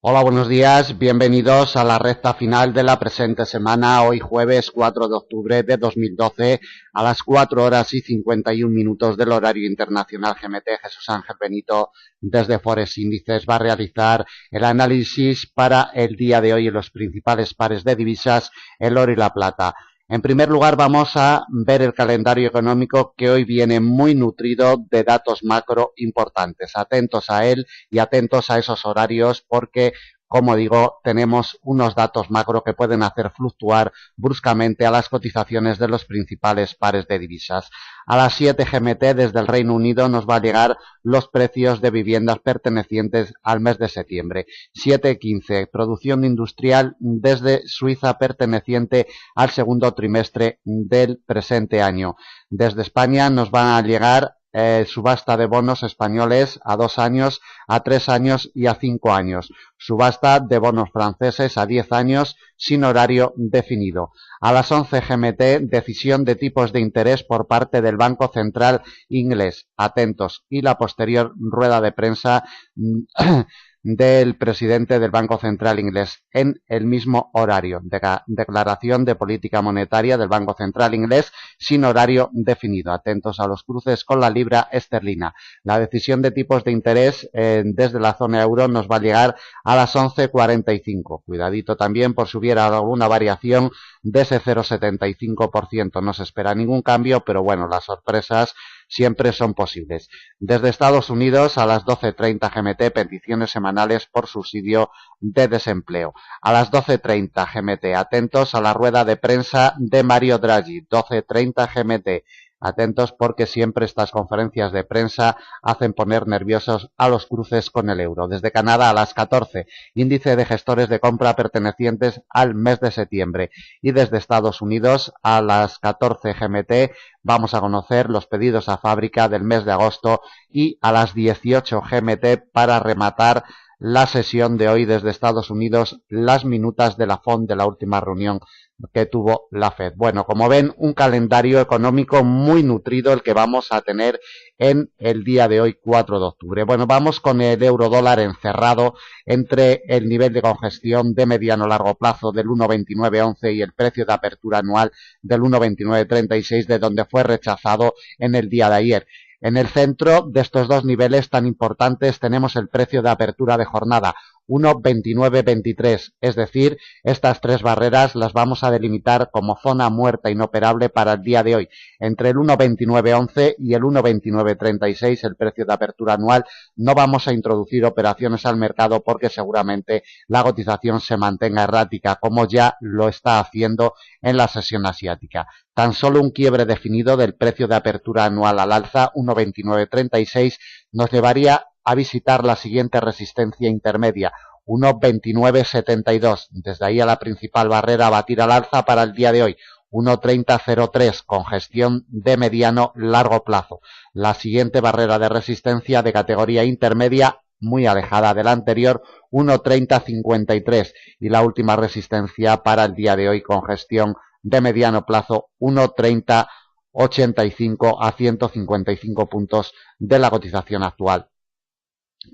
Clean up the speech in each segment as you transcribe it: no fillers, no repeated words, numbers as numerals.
Hola, buenos días, bienvenidos a la recta final de la presente semana, hoy jueves 4 de octubre de 2012, a las 4 horas y 51 minutos del horario internacional GMT. Jesús Ángel Benito, desde Forex Índices, va a realizar el análisis para el día de hoy en los principales pares de divisas, el oro y la plata. En primer lugar, vamos a ver el calendario económico, que hoy viene muy nutrido de datos macro importantes. Atentos a él y atentos a esos horarios porque, como digo, tenemos unos datos macro que pueden hacer fluctuar bruscamente a las cotizaciones de los principales pares de divisas. A las 7 GMT desde el Reino Unido nos va a llegar los precios de viviendas pertenecientes al mes de septiembre. 7:15, producción industrial desde Suiza perteneciente al segundo trimestre del presente año. Desde España nos van a llegar subasta de bonos españoles a 2 años, a 3 años y a 5 años. Subasta de bonos franceses a 10 años sin horario definido. A las 11 GMT, decisión de tipos de interés por parte del Banco Central inglés. Atentos. Y la posterior rueda de prensa del presidente del Banco Central inglés en el mismo horario. Declaración de política monetaria del Banco Central inglés sin horario definido. Atentos a los cruces con la libra esterlina. La decisión de tipos de interés desde la zona euro nos va a llegar a las 11:45. Cuidadito también por si hubiera alguna variación de ese 0,75%. No se espera ningún cambio, pero bueno, las sorpresas siempre son posibles. Desde Estados Unidos a las 12:30 GMT, peticiones semanales por subsidio de desempleo. A las 12:30 GMT, atentos a la rueda de prensa de Mario Draghi. 12:30 GMT. Atentos porque siempre estas conferencias de prensa hacen poner nerviosos a los cruces con el euro. Desde Canadá a las 14, índice de gestores de compra pertenecientes al mes de septiembre. Y desde Estados Unidos a las 14 GMT vamos a conocer los pedidos a fábrica del mes de agosto y a las 18 GMT para rematar la sesión de hoy desde Estados Unidos, las minutas de la FOMC de la última reunión que tuvo la Fed. Bueno, como ven, un calendario económico muy nutrido el que vamos a tener en el día de hoy, 4 de octubre. Bueno, vamos con el euro dólar encerrado entre el nivel de congestión de mediano largo plazo del 1,2911 y el precio de apertura anual del 1,2936, de donde fue rechazado en el día de ayer. En el centro de estos dos niveles tan importantes tenemos el precio de apertura de jornada, 1,2923, es decir, estas tres barreras las vamos a delimitar como zona muerta inoperable para el día de hoy. Entre el 1,2911 y el 1,2936, el precio de apertura anual, no vamos a introducir operaciones al mercado porque seguramente la cotización se mantenga errática, como ya lo está haciendo en la sesión asiática. Tan solo un quiebre definido del precio de apertura anual al alza, 1,2936, nos llevaría a visitar la siguiente resistencia intermedia, 1,2972. Desde ahí a la principal barrera a batir al alza para el día de hoy, 1,3003, con gestión de mediano largo plazo. La siguiente barrera de resistencia de categoría intermedia, muy alejada de la anterior, 1,3053. Y la última resistencia para el día de hoy con gestión de mediano plazo, 1,3085 a 155 puntos de la cotización actual.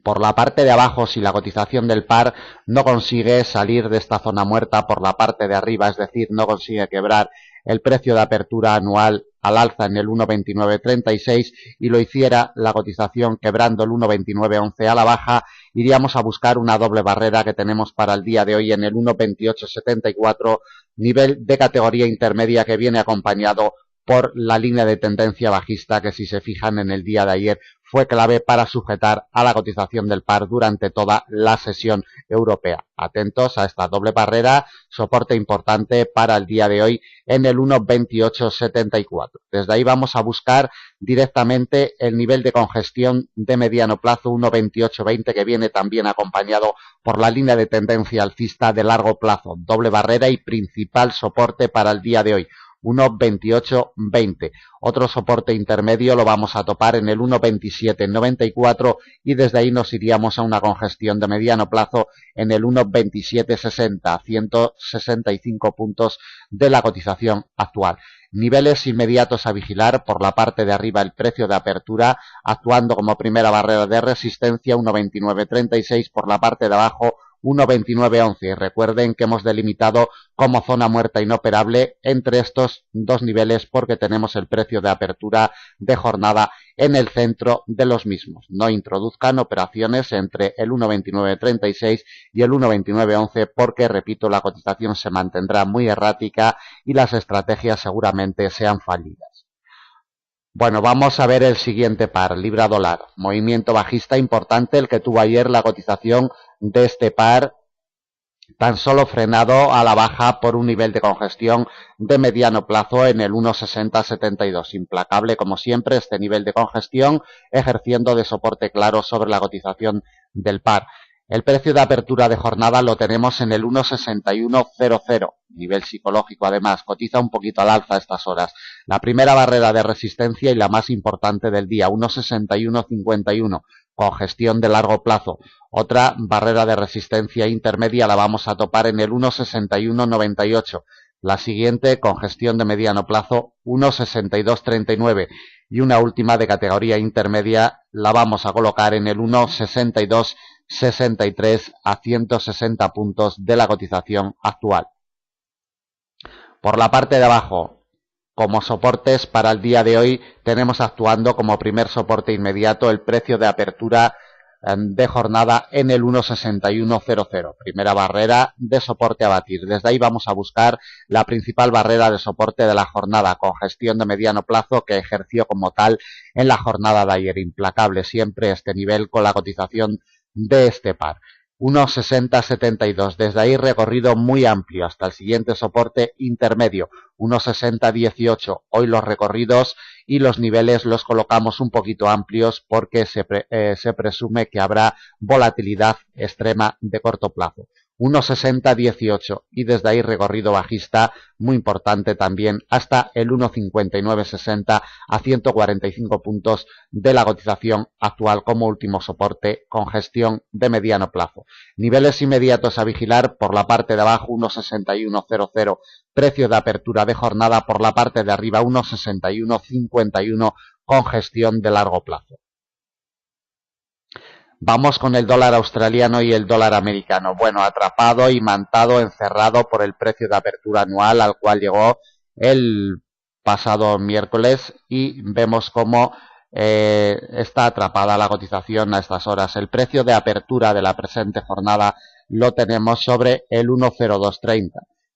Por la parte de abajo, si la cotización del par no consigue salir de esta zona muerta por la parte de arriba, es decir, no consigue quebrar el precio de apertura anual al alza en el 1,2936 y lo hiciera la cotización quebrando el 1,2911 a la baja, iríamos a buscar una doble barrera que tenemos para el día de hoy en el 1,2874, nivel de categoría intermedia que viene acompañado por la línea de tendencia bajista que, si se fijan, en el día de ayer fue clave para sujetar a la cotización del par durante toda la sesión europea. Atentos a esta doble barrera, soporte importante para el día de hoy en el 1,2874. Desde ahí vamos a buscar directamente el nivel de congestión de mediano plazo, 1,2820, que viene también acompañado por la línea de tendencia alcista de largo plazo. Doble barrera y principal soporte para el día de hoy, 1,2820. Otro soporte intermedio lo vamos a topar en el 1,2794 y desde ahí nos iríamos a una congestión de mediano plazo en el 1,2760, 165 puntos de la cotización actual. Niveles inmediatos a vigilar: por la parte de arriba el precio de apertura actuando como primera barrera de resistencia, 1,2936, por la parte de abajo 1,2911. Y recuerden que hemos delimitado como zona muerta inoperable entre estos dos niveles porque tenemos el precio de apertura de jornada en el centro de los mismos. No introduzcan operaciones entre el 1,2936 y el 1,2911 porque, repito, la cotización se mantendrá muy errática y las estrategias seguramente sean fallidas. Bueno, vamos a ver el siguiente par, libra dólar. Movimiento bajista importante el que tuvo ayer la cotización de este par, tan solo frenado a la baja por un nivel de congestión de mediano plazo en el 1,6072. Implacable como siempre este nivel de congestión, ejerciendo de soporte claro sobre la cotización del par. El precio de apertura de jornada lo tenemos en el 1,6100, nivel psicológico además, cotiza un poquito al alza a estas horas. La primera barrera de resistencia y la más importante del día, 1,6151, congestión de largo plazo. Otra barrera de resistencia intermedia la vamos a topar en el 1,6198. La siguiente, congestión de mediano plazo, 1,6239. Y una última de categoría intermedia la vamos a colocar en el 1,6263 a 160 puntos de la cotización actual. Por la parte de abajo, como soportes para el día de hoy, tenemos actuando como primer soporte inmediato el precio de apertura de jornada en el 1,6100. Primera barrera de soporte a batir. Desde ahí vamos a buscar la principal barrera de soporte de la jornada, congestión de mediano plazo que ejerció como tal en la jornada de ayer. Implacable siempre este nivel con la cotización de este par. 1,6072. Desde ahí recorrido muy amplio hasta el siguiente soporte intermedio, 1,6018. Hoy los recorridos y los niveles los colocamos un poquito amplios porque se presume que habrá volatilidad extrema de corto plazo. 1,6018 y desde ahí recorrido bajista muy importante también hasta el 1,5960 a 145 puntos de la cotización actual como último soporte con gestión de mediano plazo. Niveles inmediatos a vigilar por la parte de abajo 1,6100, precio de apertura de jornada por la parte de arriba 1,6151 con gestión de largo plazo. Vamos con el dólar australiano y el dólar americano. Bueno, atrapado, imantado, encerrado por el precio de apertura anual al cual llegó el pasado miércoles y vemos cómo está atrapada la cotización a estas horas. El precio de apertura de la presente jornada lo tenemos sobre el 1,0230.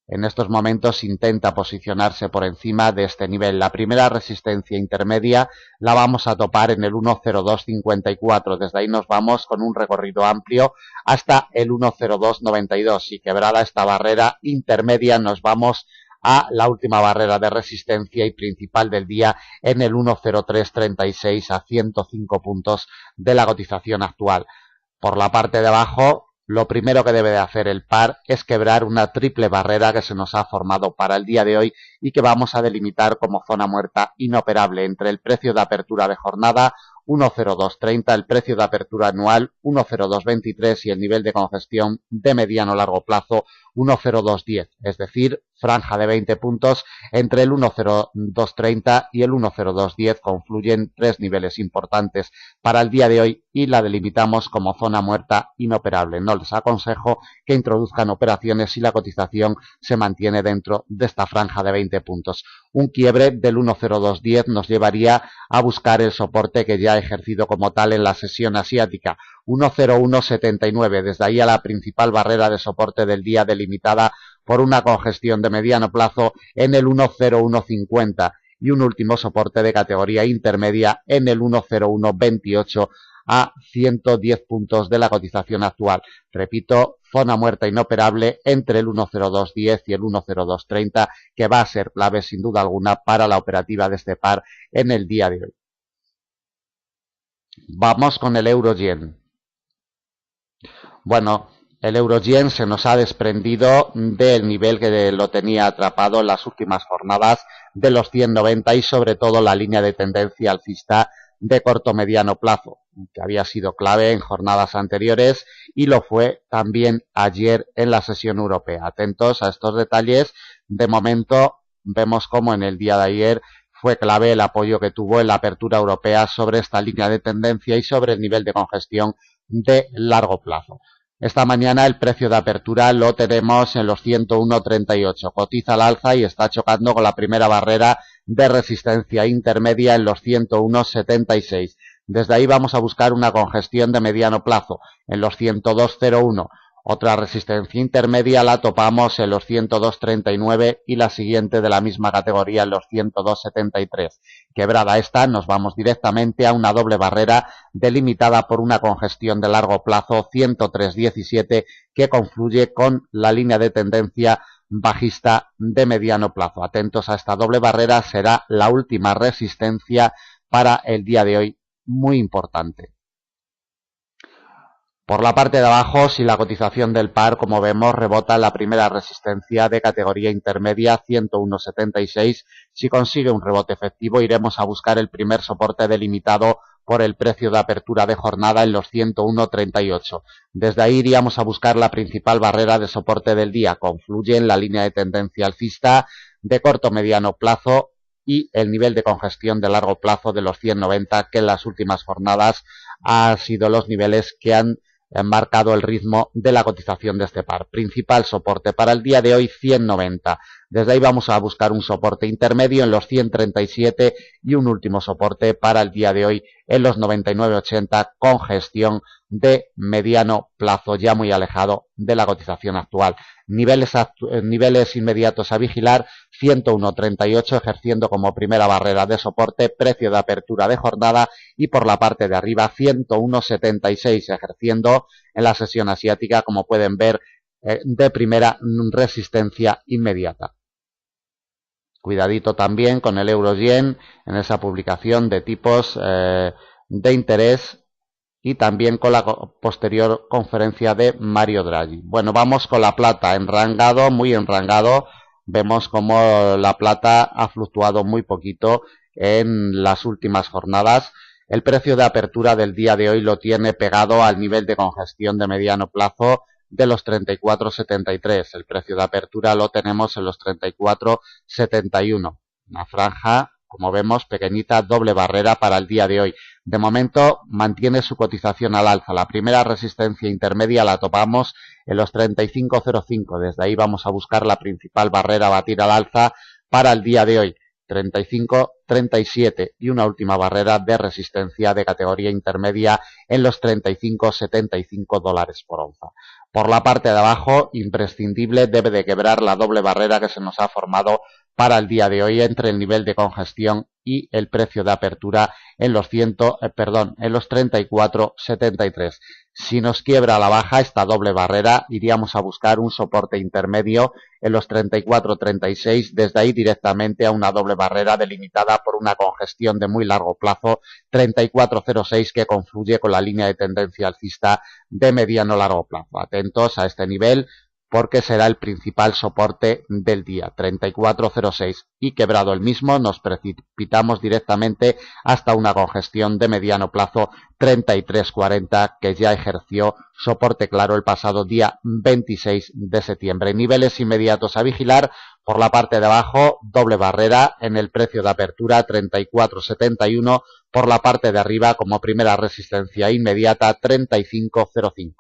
En estos momentos intenta posicionarse por encima de este nivel. La primera resistencia intermedia la vamos a topar en el 1,0254. Desde ahí nos vamos con un recorrido amplio hasta el 1,0292. Y quebrada esta barrera intermedia nos vamos a la última barrera de resistencia y principal del día en el 1,0336 a 105 puntos de la cotización actual. Por la parte de abajo, lo primero que debe de hacer el par es quebrar una triple barrera que se nos ha formado para el día de hoy y que vamos a delimitar como zona muerta inoperable entre el precio de apertura de jornada 1,0230, el precio de apertura anual 1,0223 y el nivel de congestión de mediano largo plazo 1,0210, es decir, franja de 20 puntos entre el 1,0230 y el 1,0210 confluyen tres niveles importantes para el día de hoy y la delimitamos como zona muerta inoperable. No les aconsejo que introduzcan operaciones si la cotización se mantiene dentro de esta franja de 20 puntos. Un quiebre del 1,0210 nos llevaría a buscar el soporte que ya ha ejercido como tal en la sesión asiática, 1,0179, desde ahí a la principal barrera de soporte del día delimitada por una congestión de mediano plazo en el 1,0150 y un último soporte de categoría intermedia en el 1,0128 a 110 puntos de la cotización actual. Repito, zona muerta inoperable entre el 1,0210 y el 1,0230 que va a ser clave sin duda alguna para la operativa de este par en el día de hoy. Vamos con el euro-yen. Bueno, el euro-yen se nos ha desprendido del nivel que lo tenía atrapado en las últimas jornadas de los 190 y sobre todo la línea de tendencia alcista de corto mediano plazo, que había sido clave en jornadas anteriores y lo fue también ayer en la sesión europea. Atentos a estos detalles. De momento vemos cómo en el día de ayer fue clave el apoyo que tuvo en la apertura europea sobre esta línea de tendencia y sobre el nivel de congestión de largo plazo. Esta mañana el precio de apertura lo tenemos en los 101,38. Cotiza al alza y está chocando con la primera barrera de resistencia intermedia en los 101,76. Desde ahí vamos a buscar una congestión de mediano plazo en los 102,01. Otra resistencia intermedia la topamos en los 102,39 y la siguiente de la misma categoría en los 102,73. Quebrada esta, nos vamos directamente a una doble barrera delimitada por una congestión de largo plazo 103,17 que confluye con la línea de tendencia bajista de mediano plazo. Atentos a esta doble barrera, será la última resistencia para el día de hoy, muy importante. Por la parte de abajo, si la cotización del par, como vemos, rebota en la primera resistencia de categoría intermedia 101,76, si consigue un rebote efectivo, iremos a buscar el primer soporte delimitado por el precio de apertura de jornada en los 101,38. Desde ahí iríamos a buscar la principal barrera de soporte del día. Confluye en la línea de tendencia alcista de corto-mediano plazo y el nivel de congestión de largo plazo de los 190, que en las últimas jornadas han sido los niveles que han marcado el ritmo de la cotización de este par. Principal soporte para el día de hoy 190. Desde ahí vamos a buscar un soporte intermedio en los 137 y un último soporte para el día de hoy en los 99,80 con gestión de mediano plazo ya muy alejado de la cotización actual. Niveles inmediatos a vigilar 101,38 ejerciendo como primera barrera de soporte, precio de apertura de jornada y por la parte de arriba 101,76 ejerciendo en la sesión asiática como pueden ver de primera resistencia inmediata. Cuidadito también con el euro-yen en esa publicación de tipos de interés y también con la posterior conferencia de Mario Draghi. Bueno, vamos con la plata, enrangado, muy enrangado. Vemos como la plata ha fluctuado muy poquito en las últimas jornadas. El precio de apertura del día de hoy lo tiene pegado al nivel de congestión de mediano plazo de los 34,73. El precio de apertura lo tenemos en los 34,71. Una franja, como vemos, pequeñita, doble barrera para el día de hoy. De momento mantiene su cotización al alza. La primera resistencia intermedia la topamos en los 35,05. Desde ahí vamos a buscar la principal barrera a batir al alza para el día de hoy. 35,37 y una última barrera de resistencia de categoría intermedia en los 35,75 dólares por onza. Por la parte de abajo, imprescindible, debe de quebrar la doble barrera que se nos ha formado para el día de hoy entre el nivel de congestión y el precio de apertura en los 34,73. Si nos quiebra a la baja esta doble barrera, iríamos a buscar un soporte intermedio en los 34,36, desde ahí directamente a una doble barrera delimitada por una congestión de muy largo plazo, 34,06, que confluye con la línea de tendencia alcista de mediano largo plazo. Atentos a este nivel, porque será el principal soporte del día, 34,06, y quebrado el mismo nos precipitamos directamente hasta una congestión de mediano plazo 33,40 que ya ejerció soporte claro el pasado día 26 de septiembre. Niveles inmediatos a vigilar: por la parte de abajo, doble barrera en el precio de apertura 34,71, por la parte de arriba como primera resistencia inmediata 35,05.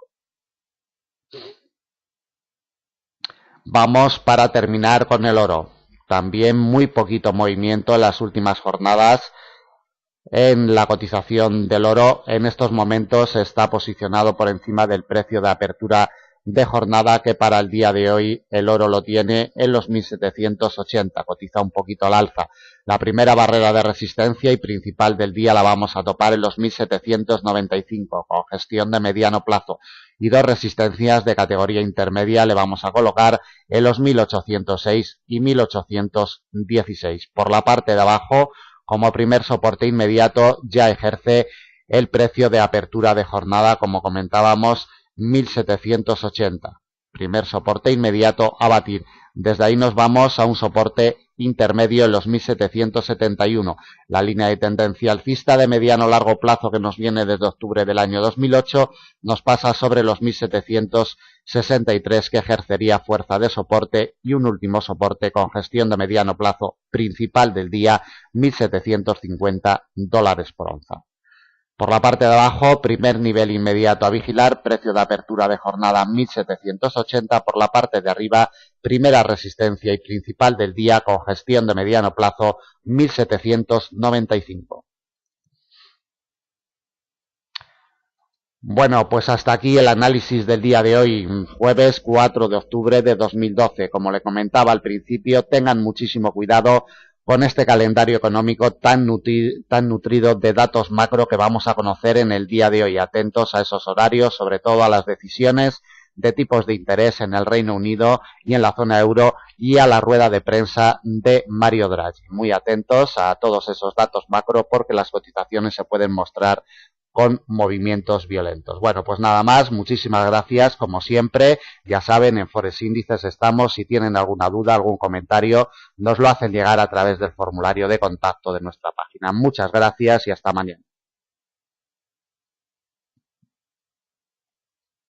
Vamos para terminar con el oro. También muy poquito movimiento en las últimas jornadas en la cotización del oro. En estos momentos está posicionado por encima del precio de apertura de jornada, que para el día de hoy el oro lo tiene en los 1.780, cotiza un poquito al alza. La primera barrera de resistencia y principal del día la vamos a topar en los 1.795, con gestión de mediano plazo, y dos resistencias de categoría intermedia le vamos a colocar en los 1.806 y 1.816. Por la parte de abajo, como primer soporte inmediato, ya ejerce el precio de apertura de jornada, como comentábamos, 1.780. Primer soporte inmediato a batir. Desde ahí nos vamos a un soporte intermedio en los 1.771. La línea de tendencia alcista de mediano largo plazo que nos viene desde octubre del año 2008 nos pasa sobre los 1.763, que ejercería fuerza de soporte, y un último soporte con gestión de mediano plazo principal del día, 1.750 dólares por onza. Por la parte de abajo, primer nivel inmediato a vigilar, precio de apertura de jornada 1780. Por la parte de arriba, primera resistencia y principal del día con gestión de mediano plazo 1795. Bueno, pues hasta aquí el análisis del día de hoy, jueves 4 de octubre de 2012. Como le comentaba al principio, tengan muchísimo cuidado con este calendario económico tan nutrido de datos macro que vamos a conocer en el día de hoy. Atentos a esos horarios, sobre todo a las decisiones de tipos de interés en el Reino Unido y en la zona euro y a la rueda de prensa de Mario Draghi. Muy atentos a todos esos datos macro porque las cotizaciones se pueden mostrar con movimientos violentos. Bueno, pues nada más, muchísimas gracias, como siempre, ya saben, en Forex Índices estamos, si tienen alguna duda, algún comentario, nos lo hacen llegar a través del formulario de contacto de nuestra página. Muchas gracias y hasta mañana.